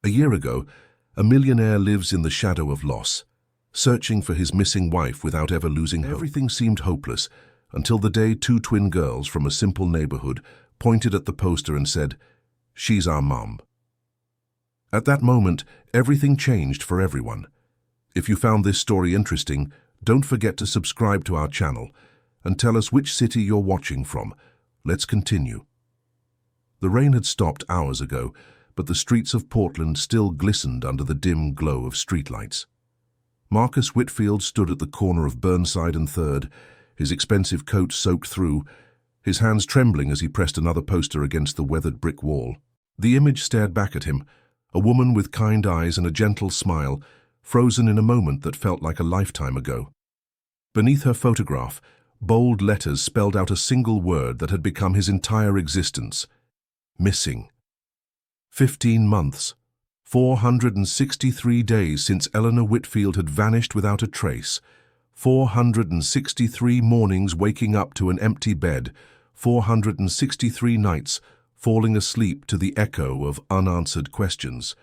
A year ago, a millionaire lives in the shadow of loss, searching for his missing wife without ever losing hope. Everything seemed hopeless until the day two twin girls from a simple neighborhood pointed at the poster and said, "She's our mom." At that moment, everything changed for everyone. If you found this story interesting, don't forget to subscribe to our channel and tell us which city you're watching from. Let's continue. The rain had stopped hours ago, but the streets of Portland still glistened under the dim glow of streetlights. Marcus Whitfield stood at the corner of Burnside and 3rd, his expensive coat soaked through, his hands trembling as he pressed another poster against the weathered brick wall. The image stared back at him, a woman with kind eyes and a gentle smile, frozen in a moment that felt like a lifetime ago. Beneath her photograph, bold letters spelled out a single word that had become his entire existence: missing. 15 months, 463 days since Eleanor Whitfield had vanished without a trace, 463 mornings waking up to an empty bed, 463 nights falling asleep to the echo of unanswered questions.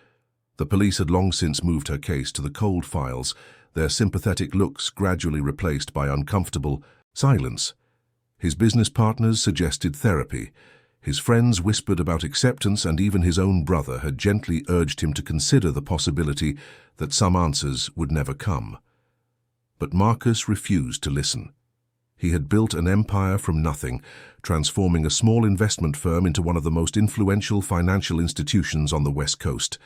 The police had long since moved her case to the cold files, their sympathetic looks gradually replaced by uncomfortable silence. His business partners suggested therapy. His friends whispered about acceptance, and even his own brother had gently urged him to consider the possibility that some answers would never come. But Marcus refused to listen. He had built an empire from nothing, transforming a small investment firm into one of the most influential financial institutions on the West Coast.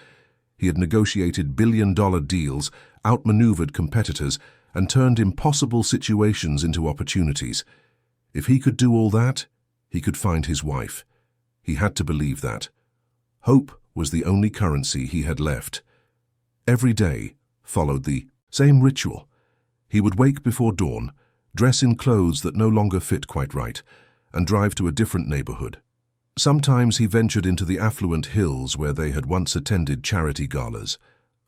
He had negotiated billion-dollar deals, outmaneuvered competitors, and turned impossible situations into opportunities. If he could do all that, he could find his wife. He had to believe that. Hope was the only currency he had left. Every day followed the same ritual. He would wake before dawn, dress in clothes that no longer fit quite right, and drive to a different neighborhood. Sometimes he ventured into the affluent hills where they had once attended charity galas.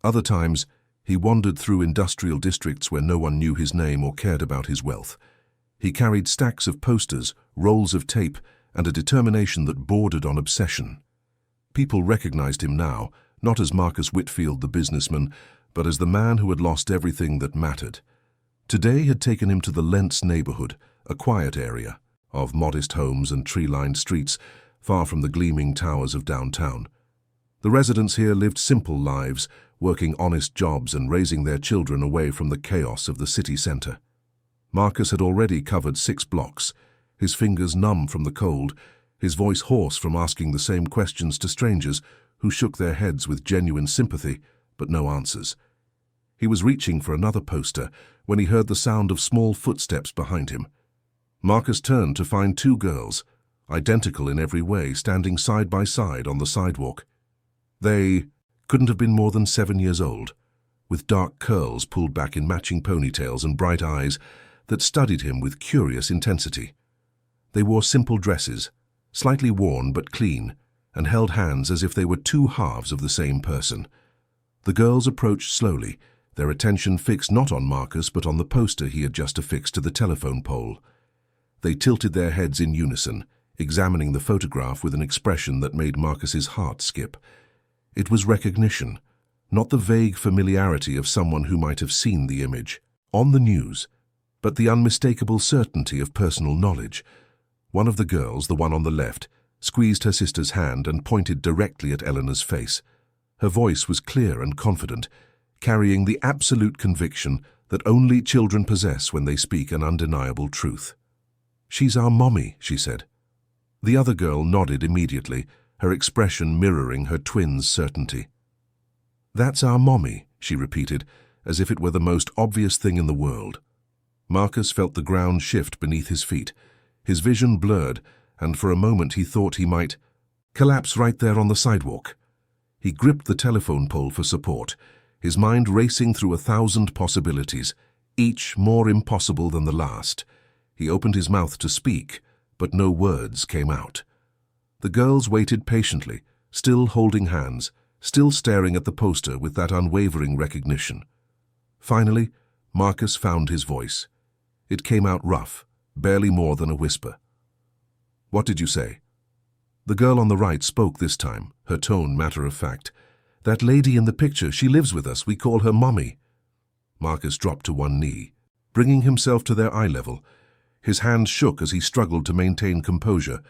Other times, he wandered through industrial districts where no one knew his name or cared about his wealth. He carried stacks of posters, rolls of tape, and a determination that bordered on obsession. People recognized him now, not as Marcus Whitfield the businessman, but as the man who had lost everything that mattered. Today had taken him to the Lentz neighborhood, a quiet area of modest homes and tree-lined streets, far from the gleaming towers of downtown. The residents here lived simple lives, working honest jobs and raising their children away from the chaos of the city center. Marcus had already covered 6 blocks, his fingers numb from the cold, his voice hoarse from asking the same questions to strangers who shook their heads with genuine sympathy, but no answers. He was reaching for another poster when he heard the sound of small footsteps behind him. Marcus turned to find 2 girls, identical in every way, standing side by side on the sidewalk. They couldn't have been more than 7 years old, with dark curls pulled back in matching ponytails and bright eyes that studied him with curious intensity. They wore simple dresses, slightly worn but clean, and held hands as if they were 2 halves of the same person. The girls approached slowly, their attention fixed not on Marcus but on the poster he had just affixed to the telephone pole. They tilted their heads in unison, examining the photograph with an expression that made Marcus's heart skip. It was recognition, not the vague familiarity of someone who might have seen the image on the news, but the unmistakable certainty of personal knowledge. One of the girls, the one on the left, squeezed her sister's hand and pointed directly at Eleanor's face. Her voice was clear and confident, carrying the absolute conviction that only children possess when they speak an undeniable truth. "She's our mommy," she said. The other girl nodded immediately, her expression mirroring her twin's certainty. "That's our mommy," she repeated, as if it were the most obvious thing in the world. Marcus felt the ground shift beneath his feet. His vision blurred, and for a moment he thought he might collapse right there on the sidewalk. He gripped the telephone pole for support, his mind racing through 1,000 possibilities, each more impossible than the last. He opened his mouth to speak, but no words came out. The girls waited patiently, still holding hands, still staring at the poster with that unwavering recognition. Finally, Marcus found his voice. It came out rough, barely more than a whisper. "What did you say?" The girl on the right spoke this time, her tone matter of fact. That lady in the picture, she lives with us. We call her Mommy." Marcus dropped to one knee, bringing himself to their eye level. His hands shook as he struggled to maintain composure.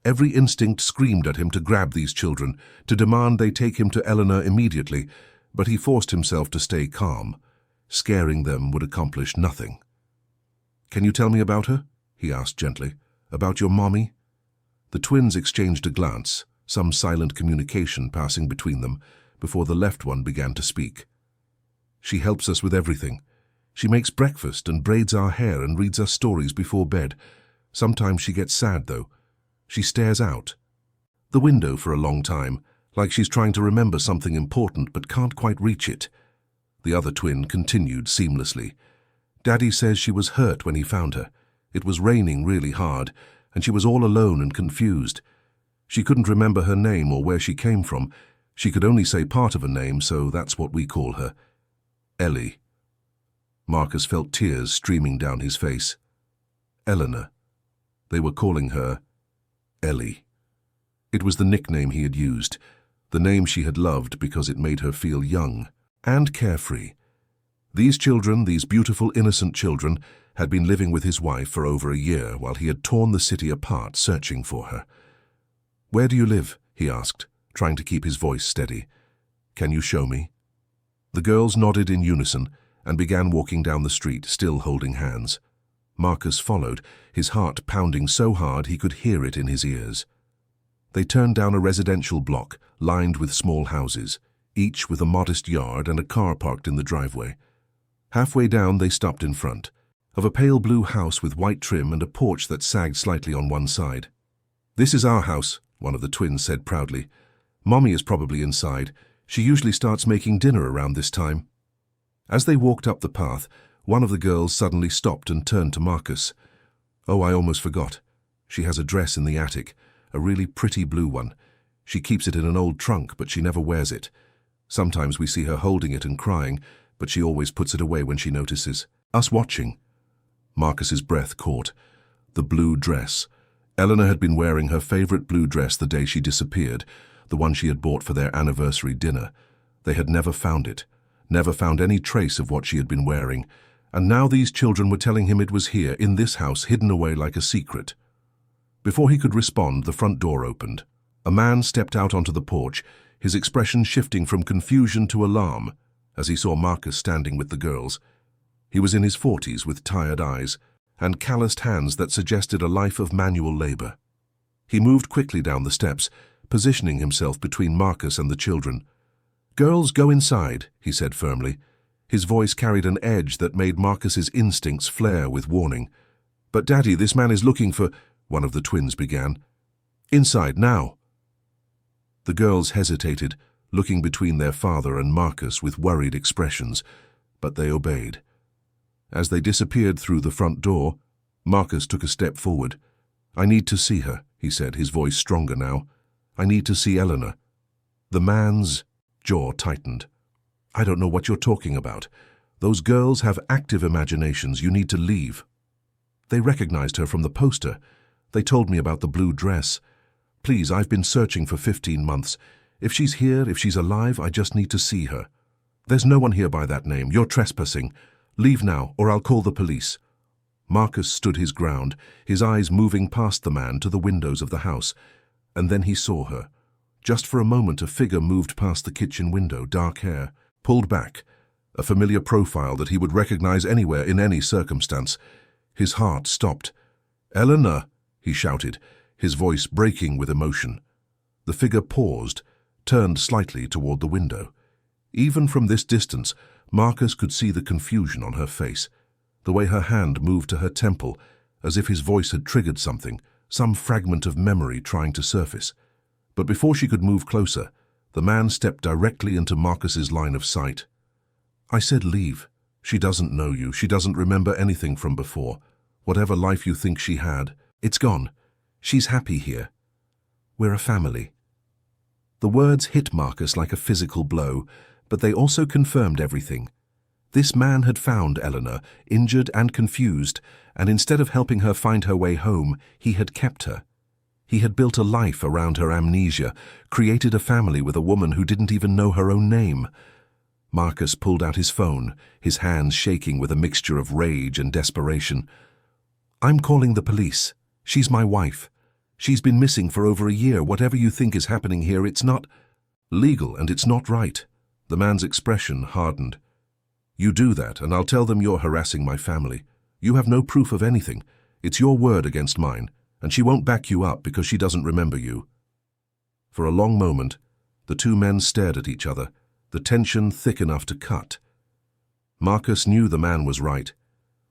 Every instinct screamed at him to grab these children, to demand they take him to Eleanor immediately, but he forced himself to stay calm. Scaring them would accomplish nothing. "Can you tell me about her?" he asked gently. "About your mommy?" The twins exchanged a glance, some silent communication passing between them, before the left one began to speak. "She helps us with everything. She makes breakfast and braids our hair and reads us stories before bed. Sometimes she gets sad, though. She stares out the window for a long time, like she's trying to remember something important but can't quite reach it." The other twin continued seamlessly. "Daddy says she was hurt when he found her. It was raining really hard, and she was all alone and confused. She couldn't remember her name or where she came from. She could only say part of a name, so that's what we call her. Ellie." Marcus felt tears streaming down his face. Eleanor. They were calling her Ellie. It was the nickname he had used, the name she had loved because it made her feel young and carefree. These children, these beautiful, innocent children, had been living with his wife for over a year while he had torn the city apart searching for her. "Where do you live?" he asked, trying to keep his voice steady. "Can you show me?" The girls nodded in unison and began walking down the street, still holding hands. Marcus followed, his heart pounding so hard he could hear it in his ears. They turned down a residential block lined with small houses, each with a modest yard and a car parked in the driveway. Halfway down they stopped in front of a pale blue house with white trim and a porch that sagged slightly on one side. "This is our house," one of the twins said proudly. "Mommy is probably inside. She usually starts making dinner around this time." As they walked up the path, one of the girls suddenly stopped and turned to Marcus. "Oh, I almost forgot. She has a dress in the attic, a really pretty blue one. She keeps it in an old trunk, but she never wears it. Sometimes we see her holding it and crying, but she always puts it away when she notices us watching." Marcus's breath caught. The blue dress. Eleanor had been wearing her favorite blue dress the day she disappeared, the one she had bought for their anniversary dinner. They had never found it, never found any trace of what she had been wearing, and now these children were telling him it was here, in this house, hidden away like a secret. Before he could respond, the front door opened. A man stepped out onto the porch, his expression shifting from confusion to alarm as he saw Marcus standing with the girls. He was in his 40s with tired eyes and calloused hands that suggested a life of manual labor. He moved quickly down the steps, positioning himself between Marcus and the children. "Girls, go inside," he said firmly. His voice carried an edge that made Marcus's instincts flare with warning. "But Daddy, this man is looking for—" one of the twins began. "Inside, now." The girls hesitated, looking between their father and Marcus with worried expressions, but they obeyed. As they disappeared through the front door, Marcus took a step forward. "I need to see her," he said, his voice stronger now. "I need to see Eleanor." The man's jaw tightened. "I don't know what you're talking about. Those girls have active imaginations. You need to leave." "They recognized her from the poster. They told me about the blue dress. Please, I've been searching for 15 months. If she's here, if she's alive, I just need to see her. There's no one here by that name. You're trespassing. Leave now, or I'll call the police." Marcus stood his ground, his eyes moving past the man to the windows of the house, and then he saw her. Just for a moment, a figure moved past the kitchen window, dark hair, pulled back, a familiar profile that he would recognize anywhere in any circumstance. His heart stopped. "Eleanor!" he shouted, his voice breaking with emotion. The figure paused, turned slightly toward the window. Even from this distance, Marcus could see the confusion on her face, the way her hand moved to her temple, as if his voice had triggered something, some fragment of memory trying to surface. But before she could move closer, the man stepped directly into Marcus's line of sight. "I said leave. She doesn't know you. She doesn't remember anything from before. Whatever life you think she had, it's gone. She's happy here. We're a family." The words hit Marcus like a physical blow, but they also confirmed everything. This man had found Eleanor, injured and confused, and instead of helping her find her way home, he had kept her. He had built a life around her amnesia, created a family with a woman who didn't even know her own name. Marcus pulled out his phone, his hands shaking with a mixture of rage and desperation. "I'm calling the police. She's my wife. She's been missing for over a year. Whatever you think is happening here, it's not legal and it's not right." The man's expression hardened. "You do that, and I'll tell them you're harassing my family. You have no proof of anything. It's your word against mine, and she won't back you up because she doesn't remember you." For a long moment, the two men stared at each other, the tension thick enough to cut. Marcus knew the man was right.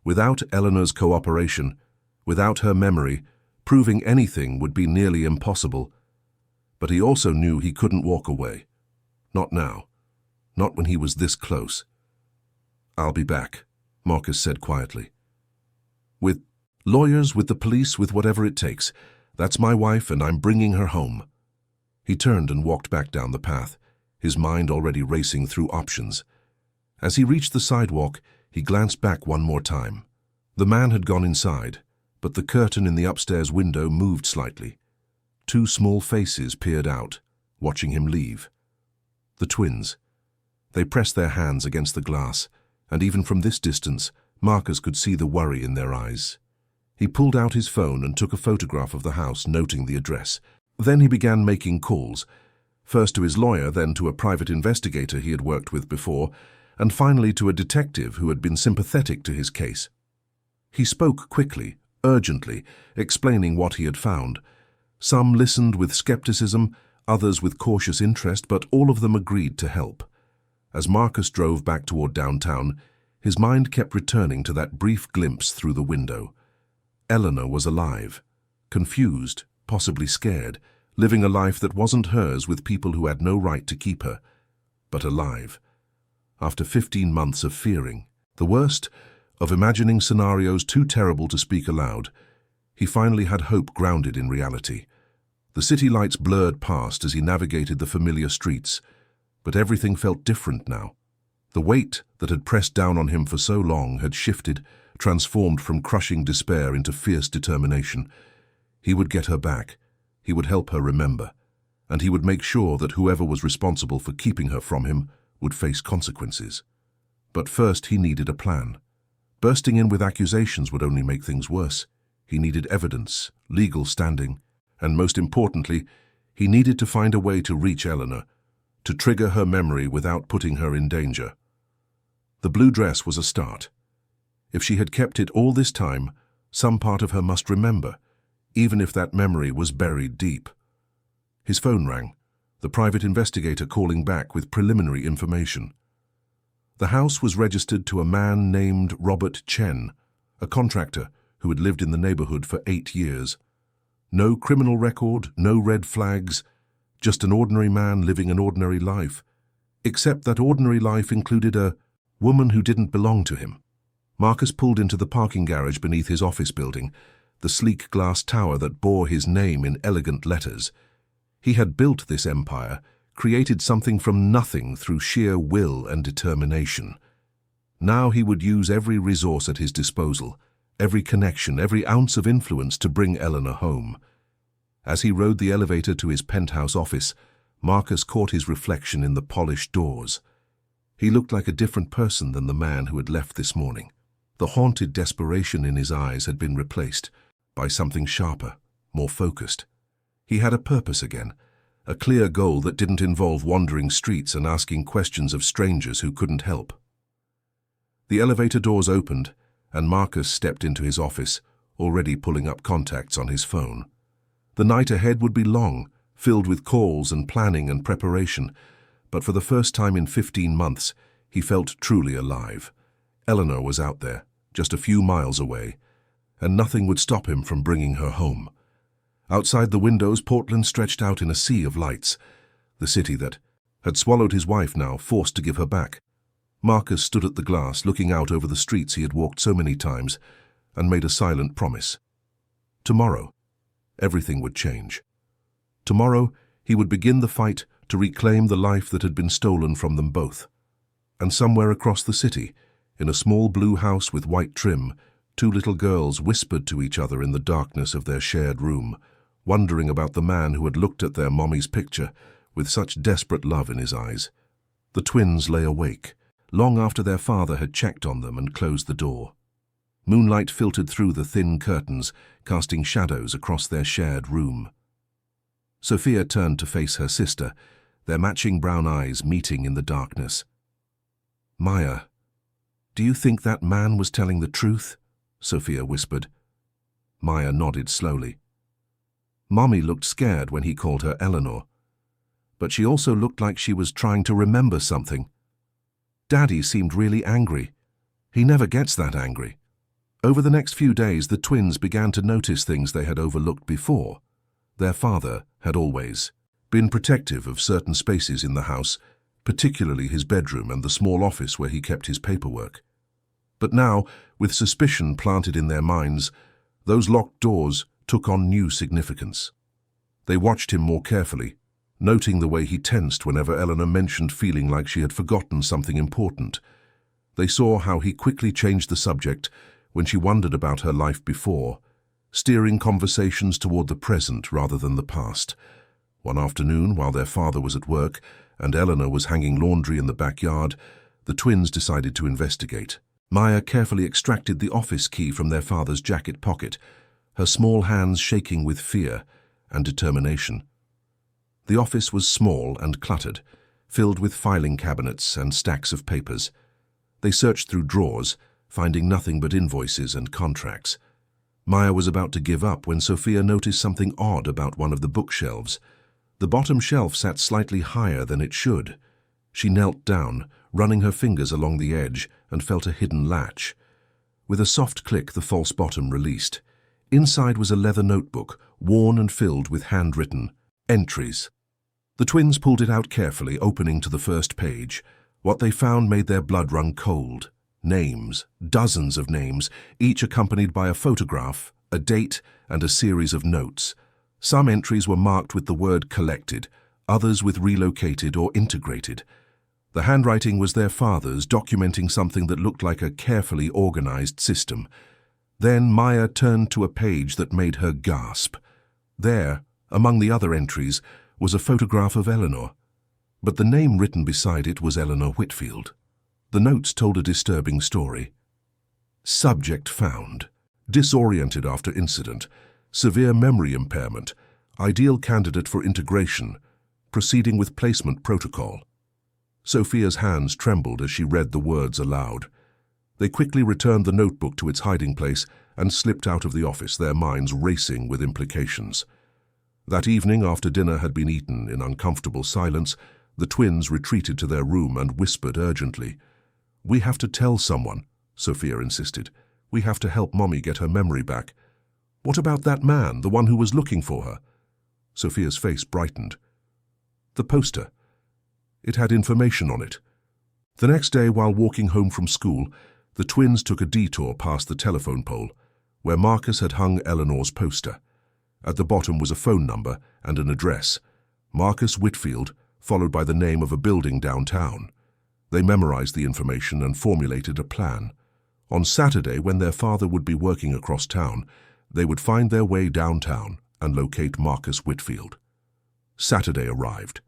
Without Eleanor's cooperation, without her memory, proving anything would be nearly impossible. But he also knew he couldn't walk away. Not now. Not when he was this close. "I'll be back," Marcus said quietly. "With lawyers, with the police, with whatever it takes. That's my wife, and I'm bringing her home." He turned and walked back down the path, his mind already racing through options. As he reached the sidewalk, he glanced back one more time. The man had gone inside, but the curtain in the upstairs window moved slightly. Two small faces peered out, watching him leave. The twins. They pressed their hands against the glass, and even from this distance, Marcus could see the worry in their eyes. He pulled out his phone and took a photograph of the house, noting the address. Then he began making calls, first to his lawyer, then to a private investigator he had worked with before, and finally to a detective who had been sympathetic to his case. He spoke quickly, urgently, explaining what he had found. Some listened with skepticism, others with cautious interest, but all of them agreed to help. As Marcus drove back toward downtown, his mind kept returning to that brief glimpse through the window. Eleanor was alive, confused, possibly scared, living a life that wasn't hers with people who had no right to keep her, but alive. After 15 months of fearing, the worst, of imagining scenarios too terrible to speak aloud, he finally had hope grounded in reality. The city lights blurred past as he navigated the familiar streets, but everything felt different now. The weight that had pressed down on him for so long had shifted, transformed from crushing despair into fierce determination. He would get her back, he would help her remember, and he would make sure that whoever was responsible for keeping her from him would face consequences. But first he needed a plan. Bursting in with accusations would only make things worse. He needed evidence, legal standing, and most importantly, he needed to find a way to reach Eleanor, to trigger her memory without putting her in danger. The blue dress was a start. If she had kept it all this time, some part of her must remember, even if that memory was buried deep. His phone rang, the private investigator calling back with preliminary information. The house was registered to a man named Robert Chen, a contractor who had lived in the neighborhood for 8 years. No criminal record, no red flags, just an ordinary man living an ordinary life, except that ordinary life included a woman who didn't belong to him. Marcus pulled into the parking garage beneath his office building, the sleek glass tower that bore his name in elegant letters. He had built this empire, created something from nothing through sheer will and determination. Now he would use every resource at his disposal, every connection, every ounce of influence to bring Eleanor home. As he rode the elevator to his penthouse office, Marcus caught his reflection in the polished doors. He looked like a different person than the man who had left this morning. The haunted desperation in his eyes had been replaced by something sharper, more focused. He had a purpose again, a clear goal that didn't involve wandering streets and asking questions of strangers who couldn't help. The elevator doors opened, and Marcus stepped into his office, already pulling up contacts on his phone. The night ahead would be long, filled with calls and planning and preparation, but for the first time in 15 months, he felt truly alive. Eleanor was out there, just a few miles away, and nothing would stop him from bringing her home. Outside the windows, Portland stretched out in a sea of lights, the city that had swallowed his wife now, forced to give her back. Marcus stood at the glass, looking out over the streets he had walked so many times, and made a silent promise. Tomorrow, everything would change. Tomorrow, he would begin the fight to reclaim the life that had been stolen from them both. And somewhere across the city, in a small blue house with white trim, 2 little girls whispered to each other in the darkness of their shared room, wondering about the man who had looked at their mommy's picture with such desperate love in his eyes. The twins lay awake, long after their father had checked on them and closed the door. Moonlight filtered through the thin curtains, casting shadows across their shared room. Sophia turned to face her sister, their matching brown eyes meeting in the darkness. "Maya, do you think that man was telling the truth?" Sophia whispered. Maya nodded slowly. Mommy looked scared when he called her Eleanor, but she also looked like she was trying to remember something. Daddy seemed really angry. He never gets that angry. Over the next few days, the twins began to notice things they had overlooked before. Their father had always been protective of certain spaces in the house, particularly his bedroom and the small office where he kept his paperwork. But now, with suspicion planted in their minds, those locked doors took on new significance. They watched him more carefully, noting the way he tensed whenever Eleanor mentioned feeling like she had forgotten something important. They saw how he quickly changed the subject when she wondered about her life before, steering conversations toward the present rather than the past. One afternoon, while their father was at work and Eleanor was hanging laundry in the backyard, the twins decided to investigate. Maya carefully extracted the office key from their father's jacket pocket, her small hands shaking with fear and determination. The office was small and cluttered, filled with filing cabinets and stacks of papers. They searched through drawers, finding nothing but invoices and contracts. Maya was about to give up when Sophia noticed something odd about one of the bookshelves. The bottom shelf sat slightly higher than it should. She knelt down, running her fingers along the edge, and felt a hidden latch. With a soft click, the false bottom released. Inside was a leather notebook, worn and filled with handwritten entries. The twins pulled it out carefully, opening to the first page. What they found made their blood run cold. Names, dozens of names, each accompanied by a photograph, a date, and a series of notes. Some entries were marked with the word collected, others with relocated or integrated. The handwriting was their father's, documenting something that looked like a carefully organized system. Then Maya turned to a page that made her gasp. There, among the other entries, was a photograph of Eleanor, but the name written beside it was Eleanor Whitfield. The notes told a disturbing story. Subject found. Disoriented after incident. Severe memory impairment. Ideal candidate for integration. Proceeding with placement protocol. Sophia's hands trembled as she read the words aloud. They quickly returned the notebook to its hiding place and slipped out of the office, their minds racing with implications. That evening, after dinner had been eaten in uncomfortable silence, the twins retreated to their room and whispered urgently. "We have to tell someone," Sophia insisted. "We have to help Mommy get her memory back." "What about that man, the one who was looking for her?" Sophia's face brightened. "The poster. It had information on it." The next day, while walking home from school, the twins took a detour past the telephone pole, where Marcus had hung Eleanor's poster. At the bottom was a phone number and an address, Marcus Whitfield, followed by the name of a building downtown. They memorized the information and formulated a plan. On Saturday, when their father would be working across town, they would find their way downtown and locate Marcus Whitfield. Saturday arrived.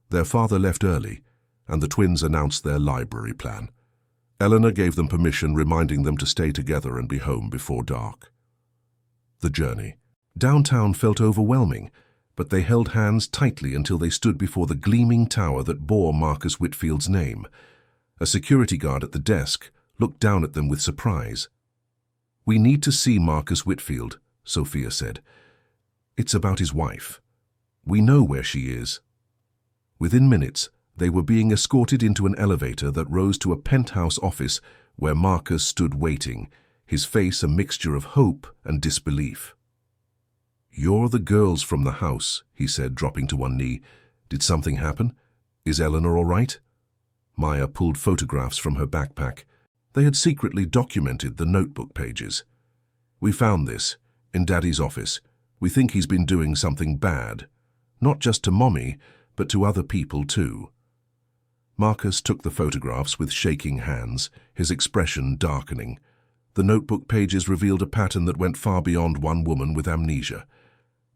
Their father left early, and the twins announced their library plan. Eleanor gave them permission, reminding them to stay together and be home before dark. The journey. Downtown felt overwhelming, but they held hands tightly until they stood before the gleaming tower that bore Marcus Whitfield's name. A security guard at the desk looked down at them with surprise. "We need to see Marcus Whitfield," Sophia said. "It's about his wife. We know where she is." Within minutes, they were being escorted into an elevator that rose to a penthouse office where Marcus stood waiting, his face a mixture of hope and disbelief. "You're the girls from the house," he said, dropping to one knee. "Did something happen? Is Eleanor all right?" Maya pulled photographs from her backpack. They had secretly documented the notebook pages. "We found this in Daddy's office. We think he's been doing something bad. Not just to Mommy, but to other people too." Marcus took the photographs with shaking hands, his expression darkening. The notebook pages revealed a pattern that went far beyond one woman with amnesia.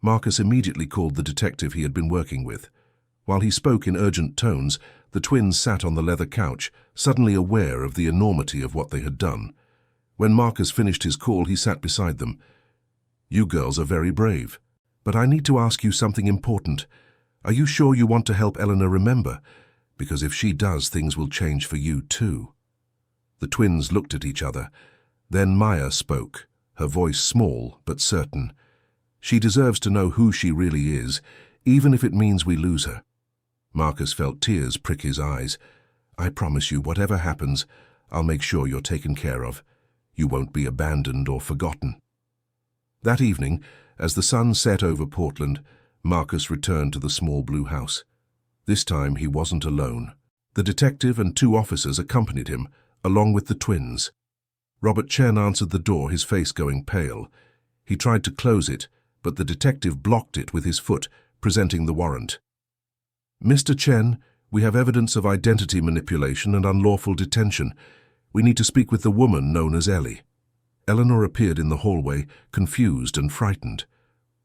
Marcus immediately called the detective he had been working with. While he spoke in urgent tones, the twins sat on the leather couch, suddenly aware of the enormity of what they had done. When Marcus finished his call, he sat beside them. "You girls are very brave, but I need to ask you something important. Are you sure you want to help Eleanor remember? Because if she does, things will change for you too." The twins looked at each other. Then Maya spoke, her voice small but certain. "She deserves to know who she really is, even if it means we lose her." Marcus felt tears prick his eyes. "I promise you, whatever happens, I'll make sure you're taken care of. You won't be abandoned or forgotten." That evening, as the sun set over Portland, Marcus returned to the small blue house. This time he wasn't alone. The detective and 2 officers accompanied him, along with the twins. Robert Chen answered the door, his face going pale. He tried to close it, but the detective blocked it with his foot, presenting the warrant. "Mr. Chen, we have evidence of identity manipulation and unlawful detention. We need to speak with the woman known as Ellie." Eleanor appeared in the hallway, confused and frightened.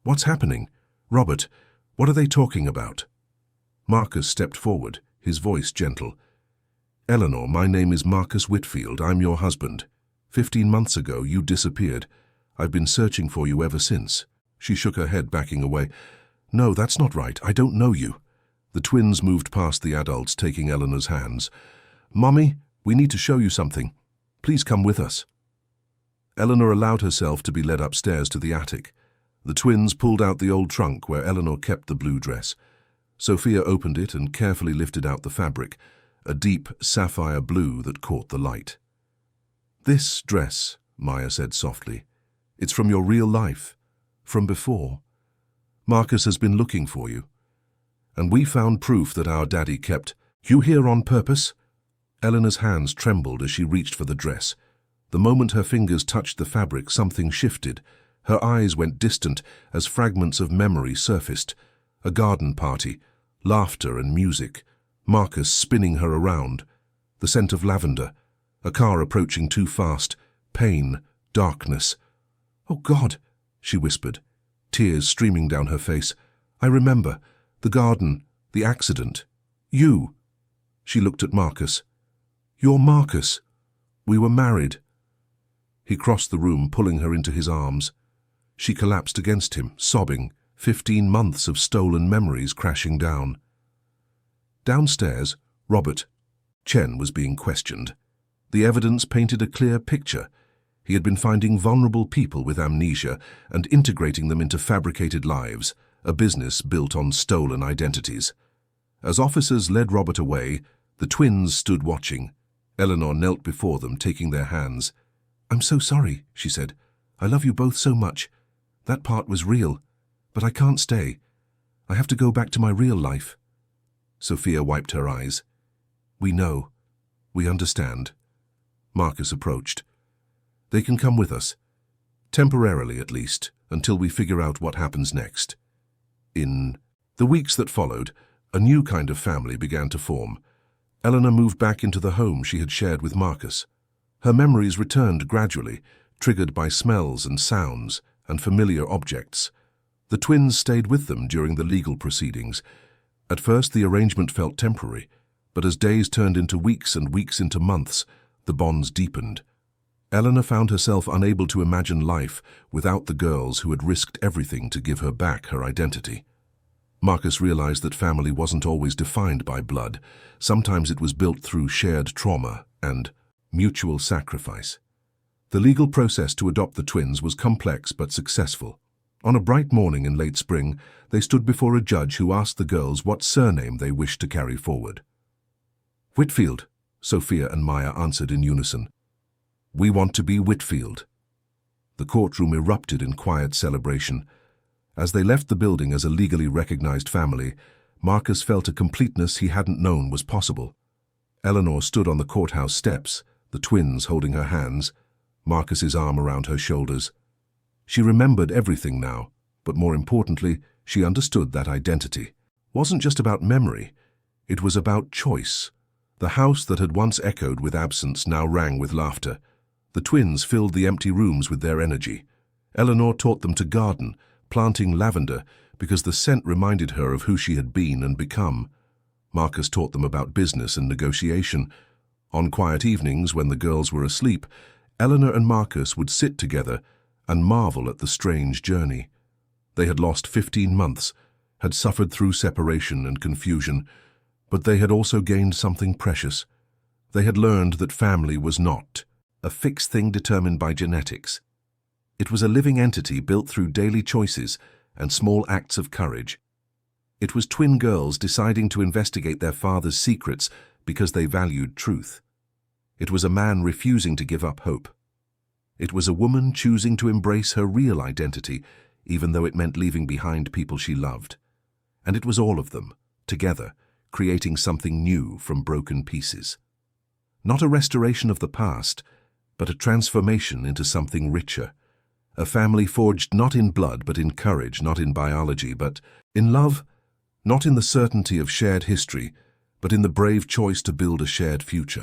"What's happening? Robert, what are they talking about?" Marcus stepped forward, his voice gentle. "Eleanor, my name is Marcus Whitfield. I'm your husband. 15 months ago, you disappeared. I've been searching for you ever since." She shook her head, backing away. "No, that's not right. I don't know you." The twins moved past the adults, taking Eleanor's hands. "Mommy, we need to show you something. Please come with us." Eleanor allowed herself to be led upstairs to the attic. The twins pulled out the old trunk where Eleanor kept the blue dress. Sophia opened it and carefully lifted out the fabric, a deep sapphire blue that caught the light. "This dress," Maya said softly, "it's from your real life, from before. Marcus has been looking for you. And we found proof that our daddy kept you here on purpose." Eleanor's hands trembled as she reached for the dress. The moment her fingers touched the fabric, something shifted. Her eyes went distant as fragments of memory surfaced. A garden party, laughter and music, Marcus spinning her around, the scent of lavender, a car approaching too fast, pain, darkness. "Oh God," she whispered, tears streaming down her face. "I remember. The garden, the accident. You." She looked at Marcus. "You're Marcus. We were married." He crossed the room, pulling her into his arms. She collapsed against him, sobbing, 15 months of stolen memories crashing down. Downstairs, Robert Chen was being questioned. The evidence painted a clear picture. He had been finding vulnerable people with amnesia and integrating them into fabricated lives, a business built on stolen identities. As officers led Robert away, the twins stood watching. Eleanor knelt before them, taking their hands. "I'm so sorry," she said. "I love you both so much. That part was real, but I can't stay. I have to go back to my real life." Sophia wiped her eyes. "We know. We understand." Marcus approached. "They can come with us. Temporarily, at least, until we figure out what happens next." In the weeks that followed, a new kind of family began to form. Eleanor moved back into the home she had shared with Marcus. Her memories returned gradually, triggered by smells and sounds and familiar objects. The twins stayed with them during the legal proceedings. At first, the arrangement felt temporary, but as days turned into weeks and weeks into months, the bonds deepened. Eleanor found herself unable to imagine life without the girls who had risked everything to give her back her identity. Marcus realized that family wasn't always defined by blood. Sometimes it was built through shared trauma and mutual sacrifice. The legal process to adopt the twins was complex but successful. On a bright morning in late spring, they stood before a judge who asked the girls what surname they wished to carry forward. "Whitfield," Sophia and Maya answered in unison. "We want to be Whitfield." The courtroom erupted in quiet celebration. As they left the building as a legally recognized family, Marcus felt a completeness he hadn't known was possible. Eleanor stood on the courthouse steps, the twins holding her hands, Marcus's arm around her shoulders. She remembered everything now, but more importantly, she understood that identity wasn't just about memory, it was about choice. The house that had once echoed with absence now rang with laughter. The twins filled the empty rooms with their energy. Eleanor taught them to garden, planting lavender because the scent reminded her of who she had been and become. Marcus taught them about business and negotiation. On quiet evenings, when the girls were asleep, Eleanor and Marcus would sit together and marvel at the strange journey. They had lost 15 months, had suffered through separation and confusion, but they had also gained something precious. They had learned that family was not a fixed thing determined by genetics. It was a living entity built through daily choices and small acts of courage. It was twin girls deciding to investigate their father's secrets because they valued truth. It was a man refusing to give up hope. It was a woman choosing to embrace her real identity, even though it meant leaving behind people she loved. And it was all of them, together, creating something new from broken pieces. Not a restoration of the past, but a transformation into something richer. A family forged not in blood, but in courage, not in biology, but in love, not in the certainty of shared history, but in the brave choice to build a shared future.